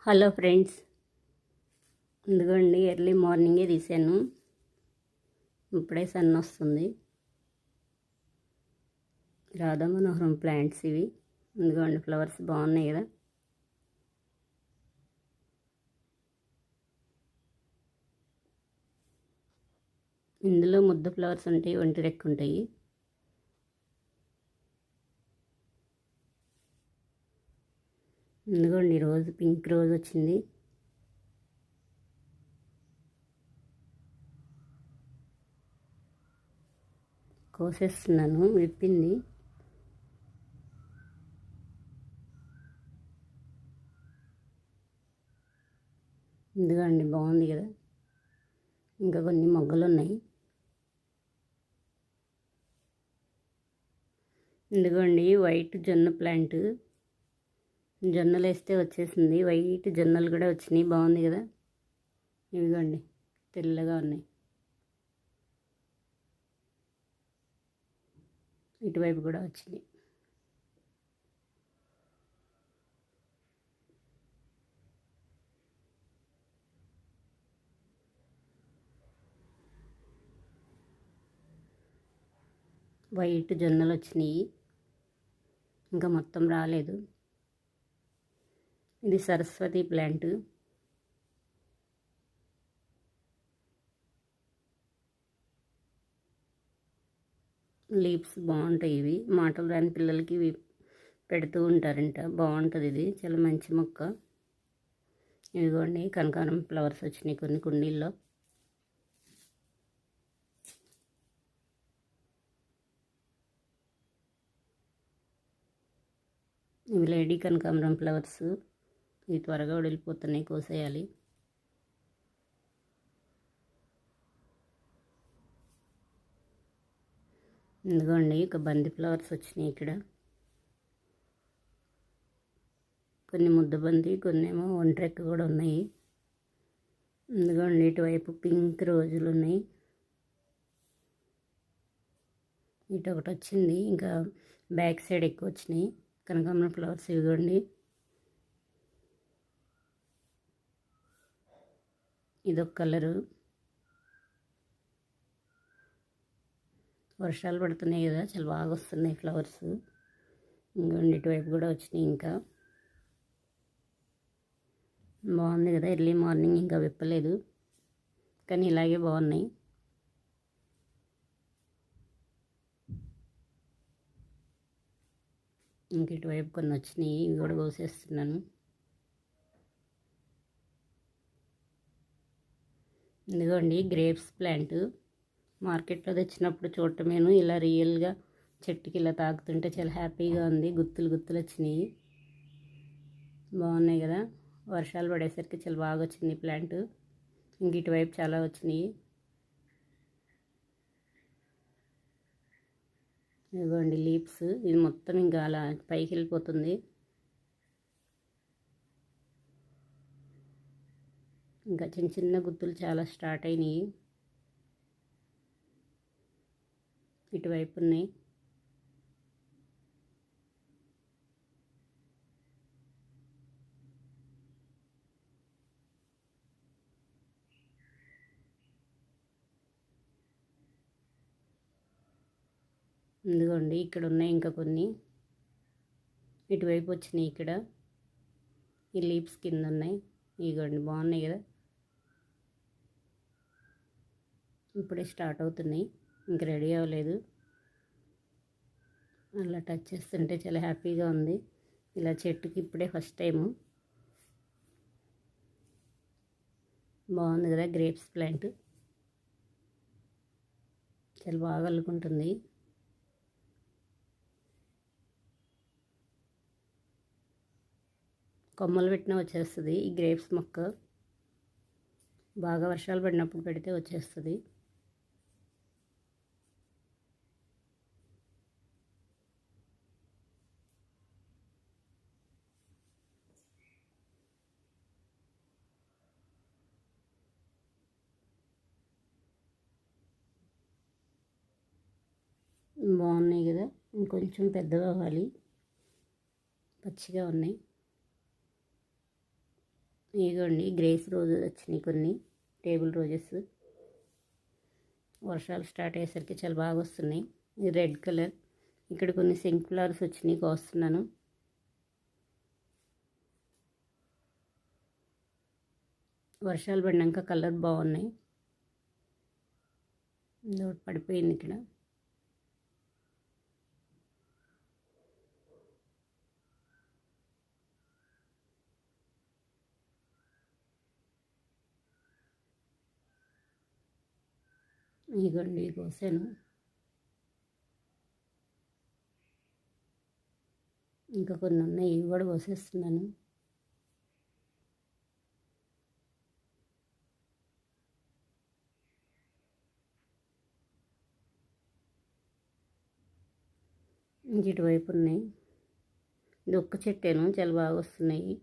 Hello friends, ఇదిగోండి early మార్నింగే తీసాను. ఇప్పుడే సన్ వస్తుంది. రాధా మనోహరం ప్లాంట్స్ ఇవి. ఇదిగోండి ఫ్లవర్స్ బాగున్నాయి కదా. ఇందులో ముద్ద ఫ్లవర్స్ ఉంటాయి, ఒంటి రెక్క ఉంటాయి. ఇదిగోండి రోజు పింక్ రోజ్ వచ్చింది. కోసేస్తున్నాను, విప్పింది. ఇదిగోండి బాగుంది కదా. ఇంకా కొన్ని మొగ్గలు ఉన్నాయి. ఇదిగోండి వైట్ జొన్న ప్లాంట్. జొన్నలు వేస్తే వచ్చేసింది. వైట్ జొన్నలు కూడా వచ్చినాయి, బాగుంది కదా. ఇదిగోండి తెల్లగా ఉన్నాయి. ఇటువైపు కూడా వచ్చింది. వైట్ జొన్నలు వచ్చినాయి, ఇంకా మొత్తం రాలేదు. ఇది సరస్వతి ప్లాంట్. లీవ్స్ బాగుంటాయి. ఇవి మాటలు రాని పిల్లలకి ఇవి పెడుతూ ఉంటారంట. బాగుంటుంది, ఇది చాలా మంచి మొక్క. ఇదిగోండి కనకారం ఫ్లవర్స్ వచ్చినాయి కొన్ని కుండీల్లో. ఇవి లేడీ కనకాంబరం ఫ్లవర్స్. ఇవి త్వరగా వడిలిపోతున్నాయి, కోసేయాలి. ఇదిగోండి ఒక బంతి ఫ్లవర్స్ వచ్చినాయి ఇక్కడ. కొన్ని ముద్దబంతి, కొన్ని ఏమో ఒంట్రెక్క కూడా ఉన్నాయి. ఇదిగోండి ఇటువైపు పింక్ రోజులు ఉన్నాయి. ఇటు ఒకటి వచ్చింది, ఇంకా బ్యాక్ సైడ్ ఎక్కువ వచ్చినాయి కనకాంబరం ఫ్లవర్స్. ఇదిగోండి ఇదొక కలరు. వర్షాలు పడుతున్నాయి కదా, చాలా బాగా వస్తున్నాయి ఫ్లవర్స్. ఇంకోండి ఇటువైపు కూడా వచ్చినాయి. ఇంకా బాగుంది కదా. ఎర్లీ మార్నింగ్ ఇంకా విప్పలేదు, కానీ ఇలాగే బాగున్నాయి. ఇంక ఇటువైపు కొన్ని వచ్చినాయి, ఇవి కూడా కోసేస్తున్నాను. ఇదిగోండి గ్రేప్స్ ప్లాంట్. మార్కెట్లో తెచ్చినప్పుడు చూడటమేను, ఇలా రియల్గా చెట్టుకి ఇలా తాకుతుంటే చాలా హ్యాపీగా ఉంది. గుత్తులు గుత్తులు వచ్చినాయి, బాగున్నాయి కదా. వర్షాలు పడేసరికి చాలా బాగా వచ్చింది ప్లాంట్. ఇంక ఇటువైపు చాలా వచ్చినాయి. ఇదిగోండి లీవ్స్. ఇది మొత్తం ఇంకా అలా పైకి వెళ్ళిపోతుంది. ఇంకా చిన్న చిన్న గుత్తులు చాలా స్టార్ట్ అయినాయి. ఇటువైపు ఉన్నాయి. ఇదిగోండి ఇక్కడ ఉన్నాయి ఇంకా కొన్ని. ఇటువైపు వచ్చినాయి. ఇక్కడ ఈ లీవ్స్ కింద ఉన్నాయి. ఇదిగోండి బాగున్నాయి కదా. ఇప్పుడే స్టార్ట్ అవుతున్నాయి, ఇంక రెడీ అవ్వలేదు. అలా టచ్ చేస్తుంటే చాలా హ్యాపీగా ఉంది. ఇలా చెట్టుకి ఇప్పుడే ఫస్ట్ టైము. బాగుంది కదా గ్రేప్స్ ప్లాంట్. చాలా బాగా అల్లుకుంటుంది. కొమ్మలు పెట్టినా వచ్చేస్తుంది ఈ గ్రేప్స్ మొక్క. బాగా వర్షాలు పడినప్పుడు పెడితే వచ్చేస్తుంది. బాగున్నాయి కదా. ఇంకొంచెం పెద్దగా అవ్వాలి. పచ్చిగా ఉన్నాయి. ఇదిగోండి గ్రేస్ రోజెస్ వచ్చినాయి కొన్ని, టేబుల్ రోజెస్. వర్షాలు స్టార్ట్ అయ్యేసరికి చాలా బాగా వస్తున్నాయి. ఇది రెడ్ కలర్. ఇక్కడ కొన్ని సింక్ ఫ్లవర్స్ వచ్చినాయి, కోస్తున్నాను. వర్షాలు పడినాక కలర్ బాగున్నాయి. ఇంకోటి పడిపోయింది ఇక్కడ. ఇదిగోండి కోసాను. ఇంకా కొన్ని ఉన్నాయి, ఇవి కూడా కోసేస్తున్నాను. ఇంక ఇటువైపు ఉన్నాయి. ఇది ఒక్క చెట్టేను, చాలా బాగా వస్తున్నాయి.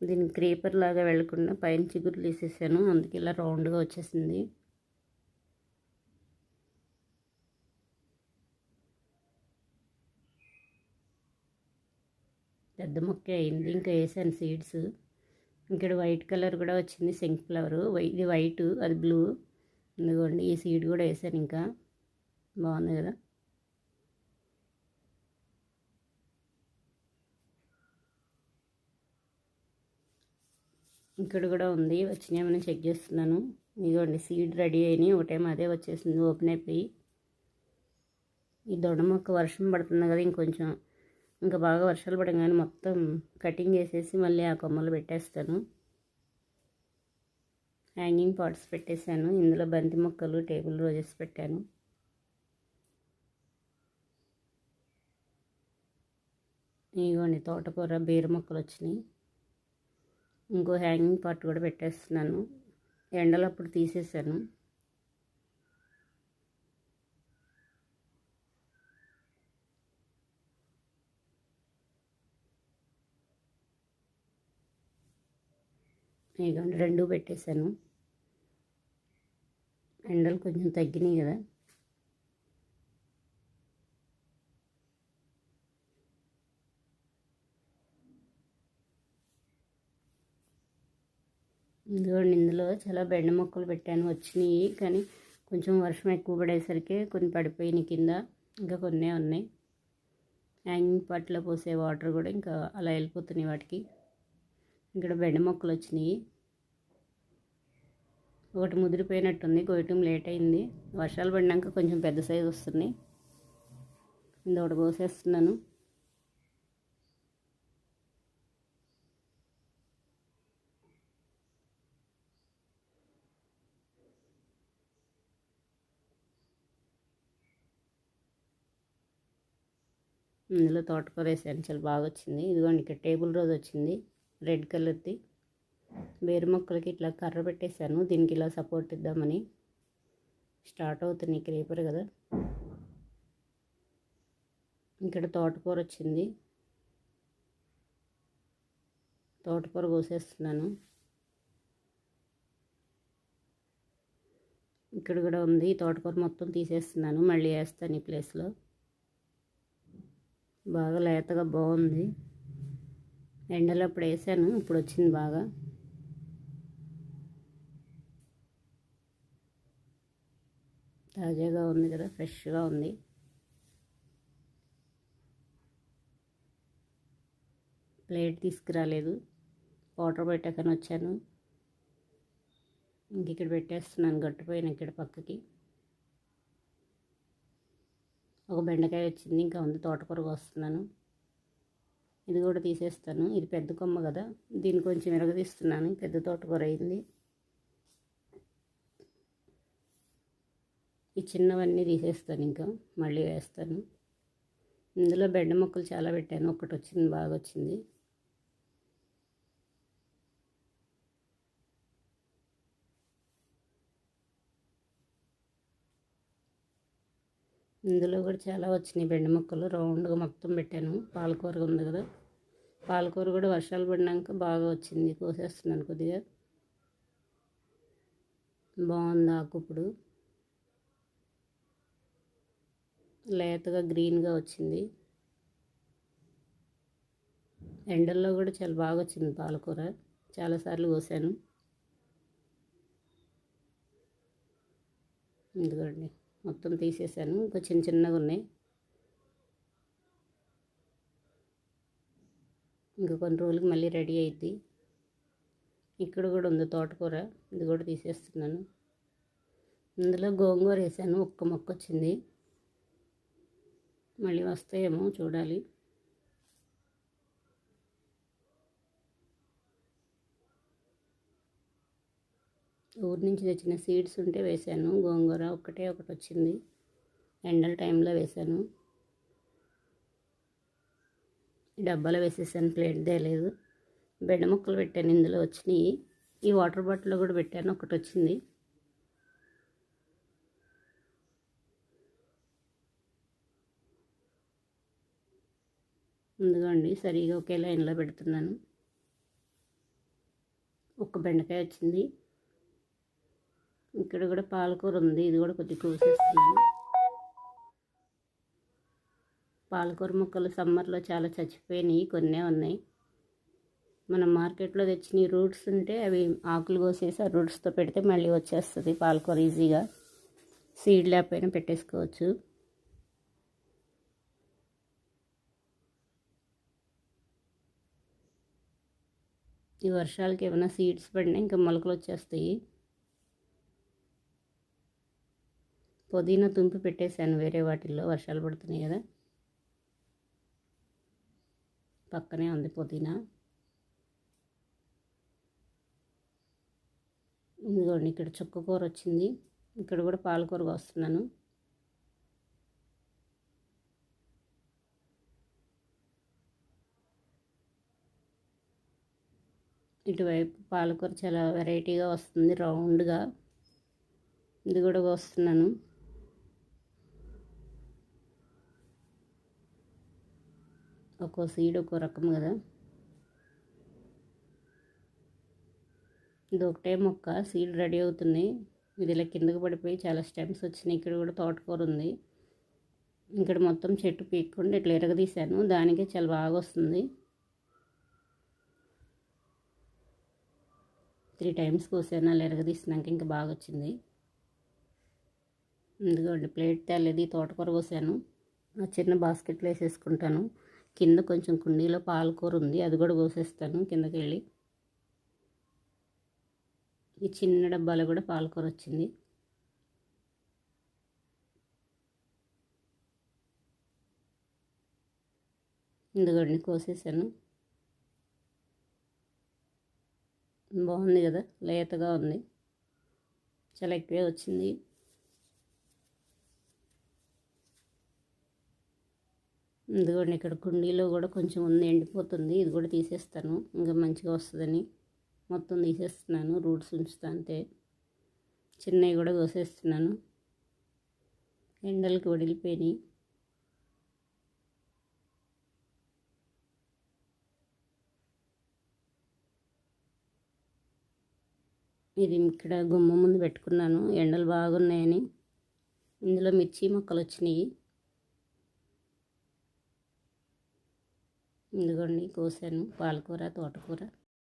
దీన్ని క్రీపర్ లాగా వెళ్లకుండా పైన చిగురు తీసేసాను, అందుకే ఇలా రౌండ్గా వచ్చేసింది. పెద్ద మొక్క అయింది. ఇంకా వేసాను సీడ్స్. ఇక్కడ వైట్ కలర్ కూడా వచ్చింది, సింక్ ఫ్లవర్. ఇది వైట్, అది బ్లూ. ఇదిగోండి ఈ సీడ్ కూడా వేసాను. ఇంకా బాగుంది కదా. ఇక్కడ కూడా ఉంది, వచ్చినాయేమని చెక్ చేస్తున్నాను. ఇదిగోండి సీడ్ రెడీ అయినాయి. ఒకటేమో అదే వచ్చేసింది ఓపెన్ అయిపోయి. ఈ దొడ మొక్క వర్షం పడుతుంది కదా, ఇంకొంచెం ఇంకా బాగా వర్షాలు పడగానే మొత్తం కటింగ్ వేసేసి మళ్ళీ ఆ కొమ్మలు పెట్టేస్తాను. హ్యాంగింగ్ పాట్స్ పెట్టేశాను. ఇందులో బంతి మొక్కలు, టేబుల్ రోజెస్ పెట్టాను. ఇదిగోండి తోటకూర, బీర మొక్కలు వచ్చినాయి. ఇంకో హ్యాంగింగ్ పాట్ కూడా పెట్టేస్తున్నాను. ఎండలప్పుడు తీసేసాను. ఇదిగోండి రెండు పెట్టేశాను. ఎండలు కొంచెం తగ్గినాయి కదా. ఇదిగోండి ఇందులో చాలా బెండ మొక్కలు పెట్టాను, వచ్చినాయి. కానీ కొంచెం వర్షం ఎక్కువ పడేసరికి కొన్ని పడిపోయినాయి కింద. ఇంకా కొన్నే ఉన్నాయి. హ్యాంగింగ్ పాట్లో పోసే వాటర్ కూడా ఇంకా అలా వెళ్ళిపోతున్నాయి వాటికి. ఇక్కడ బెండ మొక్కలు వచ్చినాయి. ఒకటి ముదిరిపోయినట్టుంది, కోయటం లేట్ అయింది. వర్షాలు పడినాక కొంచెం పెద్ద సైజు వస్తున్నాయి. ఇంకొకటి పోసేస్తున్నాను. ఇందులో తోటకూర వేసాను, చాలా బాగా వచ్చింది. ఇదిగోండి ఇక్కడ టేబుల్ రోజ్ వచ్చింది, రెడ్ కలర్ది. బేరు మొక్కలకి ఇట్లా కర్ర పెట్టేశాను, దీనికి ఇలా సపోర్ట్ ఇద్దామని. స్టార్ట్ అవుతుంది క్రీపర్ కదా. ఇక్కడ తోటకూర వచ్చింది, తోటకూర కోసేస్తున్నాను. ఇక్కడ కూడా ఉంది, తోటకూర మొత్తం తీసేస్తున్నాను, మళ్ళీ వేస్తాను ఈ ప్లేస్లో. బాగా లేతగా బాగుంది. ఎండలో అప్పుడు వేసాను, ఇప్పుడు వచ్చింది బాగా. తాజాగా ఉంది కదా, ఫ్రెష్గా ఉంది. ప్లేట్ తీసుకురాలేదు, వాటర్ పెట్టకని వచ్చాను. ఇంక ఇక్కడ పెట్టేస్తున్నాను, గట్టిపోయిన ఇక్కడ పక్కకి. ఒక బెండకాయ వచ్చింది, ఇంకా ఉంది. తోటకూర వస్తున్నాను, ఇది కూడా తీసేస్తాను. ఇది పెద్ద కొమ్మ కదా, దీన్ని కొంచెం ఎరగదీస్తున్నాను. పెద్ద తోటకూర అయింది. ఈ చిన్నవన్నీ తీసేస్తాను, ఇంకా మళ్ళీ వేస్తాను. ఇందులో బెండ మొక్కలు చాలా పెట్టాను, ఒకటి వచ్చింది, బాగా వచ్చింది. ఇందులో కూడా చాలా వచ్చినాయి బెండ మొక్కలు, రౌండ్గా మొత్తం పెట్టాను. పాలకూర ఉంది కదా, పాలకూర కూడా వర్షాలు పడినాక బాగా వచ్చింది, కోసేస్తున్నాను కొద్దిగా. బాగుంది ఆకు, ఇప్పుడు లేతగా గ్రీన్గా వచ్చింది. ఎండల్లో కూడా చాలా బాగా వచ్చింది పాలకూర, చాలాసార్లు కోసాను. ఇదిగోండి మొత్తం తీసేసాను, ఇంకా చిన్న చిన్నగా ఉన్నాయి. ఇంకా కొన్ని రోజులకి మళ్ళీ రెడీ అయ్యిద్ది. ఇక్కడ కూడా ఉంది తోటకూర, ఇది కూడా తీసేస్తున్నాను. ఇందులో గోంగూర వేసాను, ఒక్క మొక్క వచ్చింది. మళ్ళీ వస్తాయేమో చూడాలి. ఊరి నుంచి తెచ్చిన సీడ్స్ ఉంటే వేసాను. గోంగూర ఒకటి వచ్చింది, ఎండల టైంలో వేసాను. డబ్బాలో వేసేసాను, ప్లేట్ తేలేదు. బెండ ముక్కలు పెట్టాను, ఇందులో వచ్చినాయి. ఈ వాటర్ బాటిల్లో కూడా పెట్టాను, ఒకటి వచ్చింది. ముందుగాండి సరిగా ఒకే లైన్లో పెడుతున్నాను. ఒక్క బెండకాయ వచ్చింది. ఇక్కడ కూడా పాలకూర ఉంది, ఇది కూడా కొద్దిగా కోసేస్తున్నాను. పాలకూర ముక్కలు సమ్మర్లో చాలా చచ్చిపోయినాయి, కొన్నే ఉన్నాయి. మనం మార్కెట్లో తెచ్చిన రూట్స్ ఉంటే అవి ఆకులు కోసేసి ఆ రూట్స్తో పెడితే మళ్ళీ వచ్చేస్తుంది పాలకూర ఈజీగా. సీడ్ లేకపోయినా పెట్టేసుకోవచ్చు. ఈ వర్షాలకి ఏమైనా సీడ్స్ పడినా ఇంకా మొలకలు వచ్చేస్తాయి. పుదీనా తుంపి పెట్టేశాను వేరే వాటిల్లో, వర్షాలు పడుతున్నాయి కదా. పక్కనే ఉంది పుదీనా. ఇదిగోండి ఇక్కడ చుక్కకూర వచ్చింది. ఇక్కడ కూడా పాలకూర కోస్తున్నాను. ఇటువైపు పాలకూర చాలా వెరైటీగా వస్తుంది, రౌండ్గా. ఇది కూడా కోస్తున్నాను. ఒక్కో సీడ్ ఒక్కో రకం కదా. ఇది ఒకటే మొక్క, సీడ్ రెడీ అవుతున్నాయి. ఇది ఇలా కిందకు పడిపోయి చాలా స్టెమ్స్ వచ్చినాయి. ఇక్కడ కూడా తోటకూర ఉంది. ఇక్కడ మొత్తం చెట్టు పీక్కుండా ఇట్లా ఎరగదీశాను, దానికే చాలా బాగా వస్తుంది. 3 times కోసాను, అలా ఎరగదీసినాక ఇంకా బాగా వచ్చింది. ఇదిగోండి ప్లేట్ తేలేదు, తోటకూర కోసాను. ఆ చిన్న బాస్కెట్లో వేసేసుకుంటాను. కింద కొంచెం కుండీలో పాలకూర ఉంది, అది కూడా కోసేస్తాను కిందకి వెళ్ళి. ఈ చిన్న డబ్బాలో కూడా పాలకూర వచ్చింది. ఇదిగోండి కోసేసాను. బాగుంది కదా, లేతగా ఉంది, చాలా ఎక్కువే వచ్చింది. ఇదిగోండి ఇక్కడ కుండీలో కూడా కొంచెం ఉంది, ఎండిపోతుంది. ఇది కూడా తీసేస్తాను, ఇంకా మంచిగా వస్తుందని మొత్తం తీసేస్తున్నాను. రూట్స్ ఉంచుతా అంతే. చిన్నవి కూడా కోసేస్తున్నాను, ఎండలకి వడిలిపోయినాయి. ఇది ఇక్కడ గుమ్మ ముందు పెట్టుకున్నాను, ఎండలు బాగున్నాయని. ఇందులో మిర్చి మొక్కలు వచ్చినాయి. ఇదిగోండి కోసాను పాలకూర, తోటకూర.